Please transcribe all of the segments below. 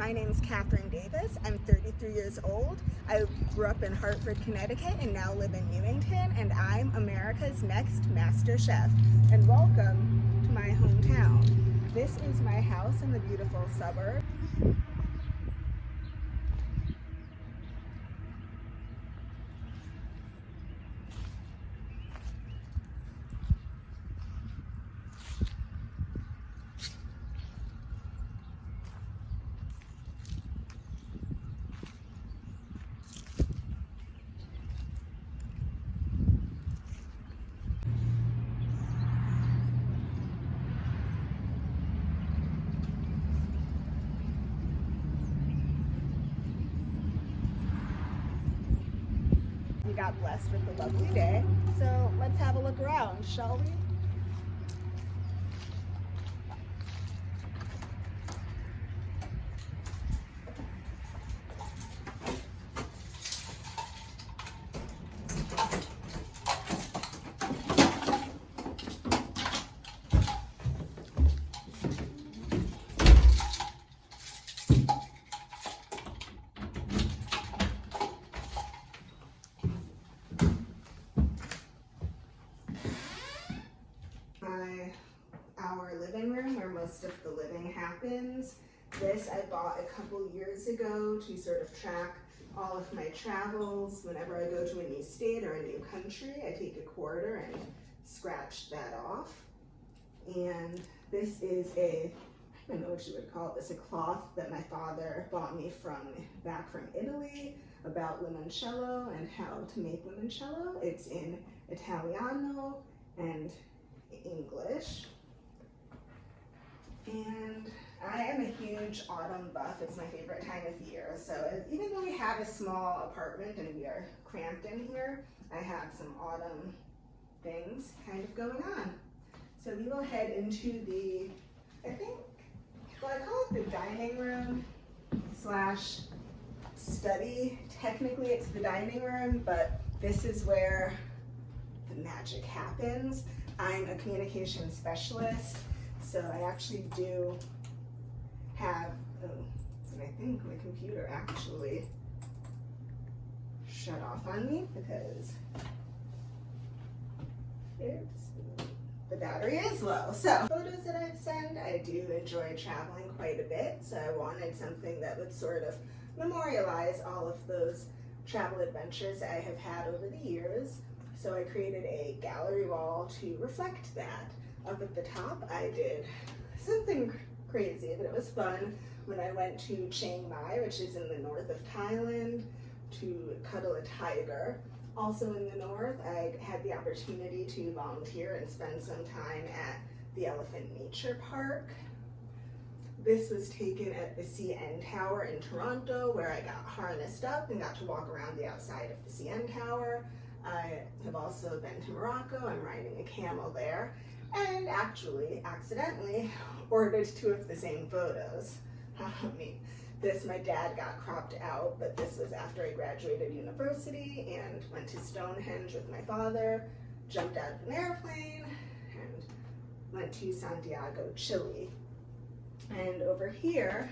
My name is Catherine Davis. I'm 33 years old. I grew up in Hartford, Connecticut, and now live in Newington, and I'm America's next MasterChef. And welcome to my hometown. This is my house in the beautiful suburb. We got blessed with a lovely day, so let's have a look around, shall we? Our living room where most of the living happens. This I bought a couple years ago to sort of track all of my travels. Whenever I go to a new state or a new country, I take a quarter and scratch that off. And this is I don't know what you would call this, a cloth that my father bought me back from Italy about limoncello and how to make limoncello. It's in Italiano and English. And I am a huge autumn buff. It's my favorite time of year. So even though we have a small apartment and we are cramped in here, I have some autumn things kind of going on. So we will head into I call it the dining room slash study. Technically it's the dining room, but this is where the magic happens. I'm a communication specialist. So I actually do have, and I think my computer actually shut off on me because the battery is low. So photos that I've sent, I do enjoy traveling quite a bit. So I wanted something that would sort of memorialize all of those travel adventures I have had over the years. So I created a gallery wall to reflect that. Up at the top, I did something crazy, but it was fun when I went to Chiang Mai, which is in the north of Thailand, to cuddle a tiger. Also in the north, I had the opportunity to volunteer and spend some time at the Elephant Nature Park. This was taken at the CN Tower in Toronto, where I got harnessed up and got to walk around the outside of the CN Tower. I have also been to Morocco. I'm riding a camel there. And actually, accidentally, ordered two of the same photos. My dad got cropped out, but this was after I graduated university and went to Stonehenge with my father, jumped out of an airplane, and went to Santiago, Chile. And over here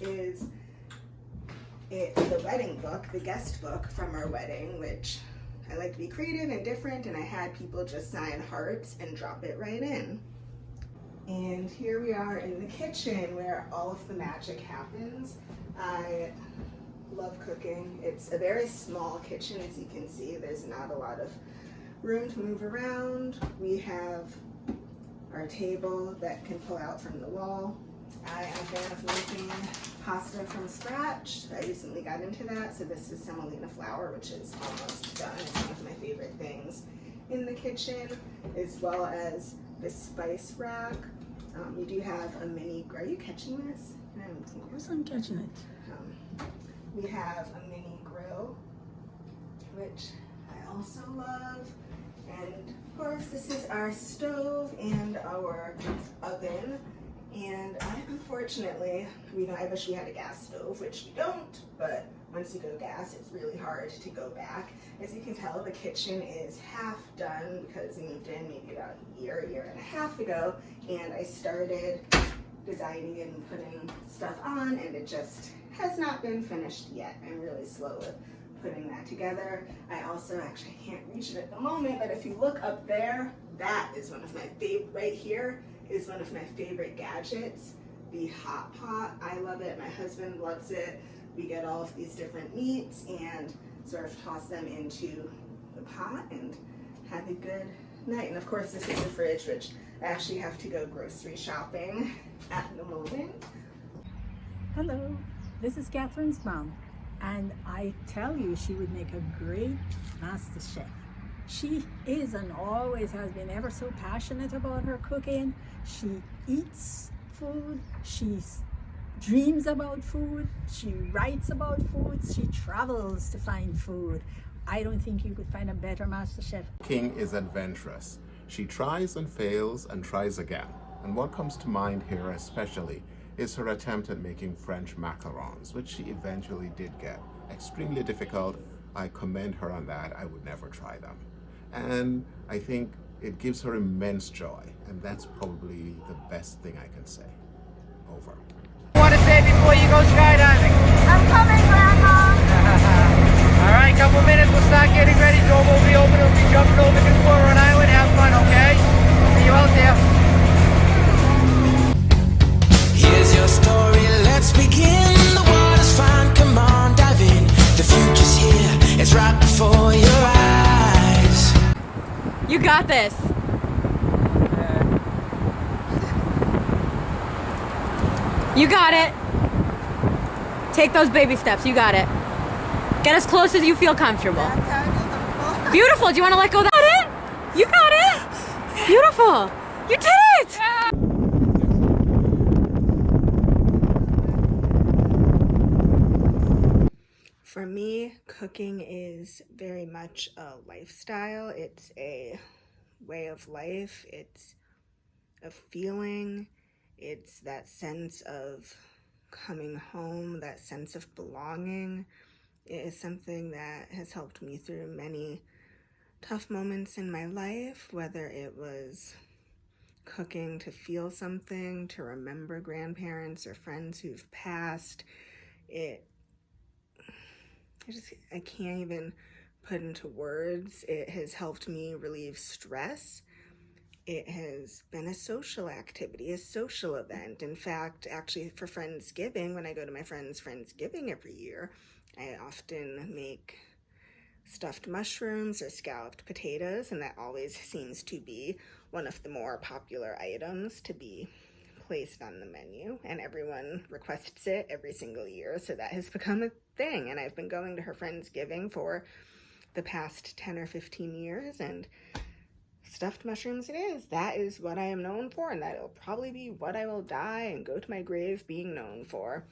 is the wedding book, the guest book from our wedding, which I like to be creative and different, and I had people just sign hearts and drop it right in. And here we are in the kitchen where all of the magic happens. I love cooking. It's a very small kitchen, as you can see. There's not a lot of room to move around. We have our table that can pull out from the wall. I am a fan of making pasta from scratch. I recently got into that, so this is semolina flour, which is almost done. It's one of my favorite things in the kitchen, as well as the spice rack. We do have a mini, are you catching this? Of course I'm catching it. We have a mini grill, which I also love. And of course, this is our stove and our oven. And unfortunately, I wish we had a gas stove, which we don't, but once you go gas, it's really hard to go back. As you can tell, the kitchen is half done because we moved in maybe about a year and a half ago, and I started designing and putting stuff on, and it just has not been finished yet. I'm really slow with putting that together. I also, actually I can't reach it at the moment, but if you look up there, that is one of my favorite, right here is one of my favorite gadgets, the hot pot. I love it, my husband loves it. We get all of these different meats and sort of toss them into the pot and have a good night. And of course this is the fridge, which I actually have to go grocery shopping at the moment. Hello, this is Catherine's mom, and I tell you she would make a great MasterChef. She is and always has been ever so passionate about her cooking. She eats food, she dreams about food, she writes about food, she travels to find food. I don't think you could find a better MasterChef. Cooking is adventurous. She tries and fails and tries again. And what comes to mind here especially is her attempt at making French macarons, which she eventually did get. Extremely difficult. I commend her on that. I would never try them. And I think it gives her immense joy. And that's probably the best thing I can say. Over. Want to say before you go skydiving? I'm coming, Grandma. All right, couple minutes. We'll start getting ready. Door will be open. We'll be jumping over to Quarter Island. Have fun, okay? See you out there. Here's your story, let's begin. The water's fine, come on, dive in. The future's here, it's right before your eyes. You got this. You got it. Take those baby steps. You got it. Get as close as you feel comfortable. Beautiful. Do you want to let go of that? You got it. Beautiful. You did it. For me, cooking is very much a lifestyle. It's a way of life. It's a feeling. It's that sense of coming home, that sense of belonging. It is something that has helped me through many tough moments in my life, whether it was cooking to feel something, to remember grandparents or friends who've passed. I can't even put into words. It has helped me relieve stress. It has been a social activity, a social event. In fact, actually for Friendsgiving, when I go to my friend's Friendsgiving every year, I often make stuffed mushrooms or scalloped potatoes, and that always seems to be one of the more popular items to be placed on the menu, and everyone requests it every single year, so that has become a thing. And I've been going to her Friendsgiving for the past 10 or 15 years, and stuffed mushrooms it is. That is what I am known for, and that will probably be what I will die and go to my grave being known for.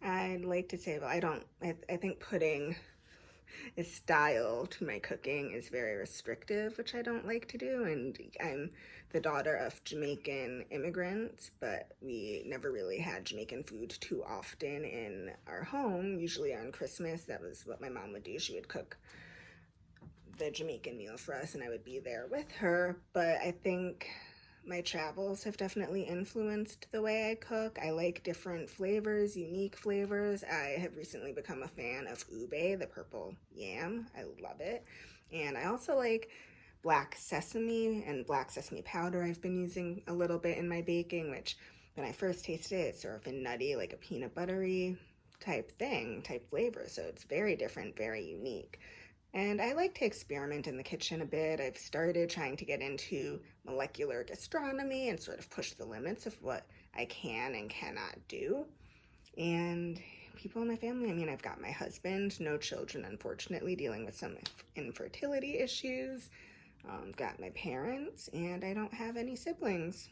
I'd like to say, well, I think putting a style to my cooking is very restrictive, which I don't like to do, and I'm the daughter of Jamaican immigrants, but we never really had Jamaican food too often in our home. Usually on Christmas, that was what my mom would do. She would cook the Jamaican meal for us, and I would be there with her. But I think my travels have definitely influenced the way I cook. I like different flavors, unique flavors. I have recently become a fan of ube, the purple yam. I love it. And I also like black sesame and black sesame powder. I've been using a little bit in my baking, which when I first tasted it, it's sort of a nutty, like a peanut buttery type flavor. So it's very different, very unique. And I like to experiment in the kitchen a bit. I've started trying to get into molecular gastronomy and sort of push the limits of what I can and cannot do. And people in my family, I mean, I've got my husband, no children, unfortunately, dealing with some infertility issues. Got my parents, and I don't have any siblings.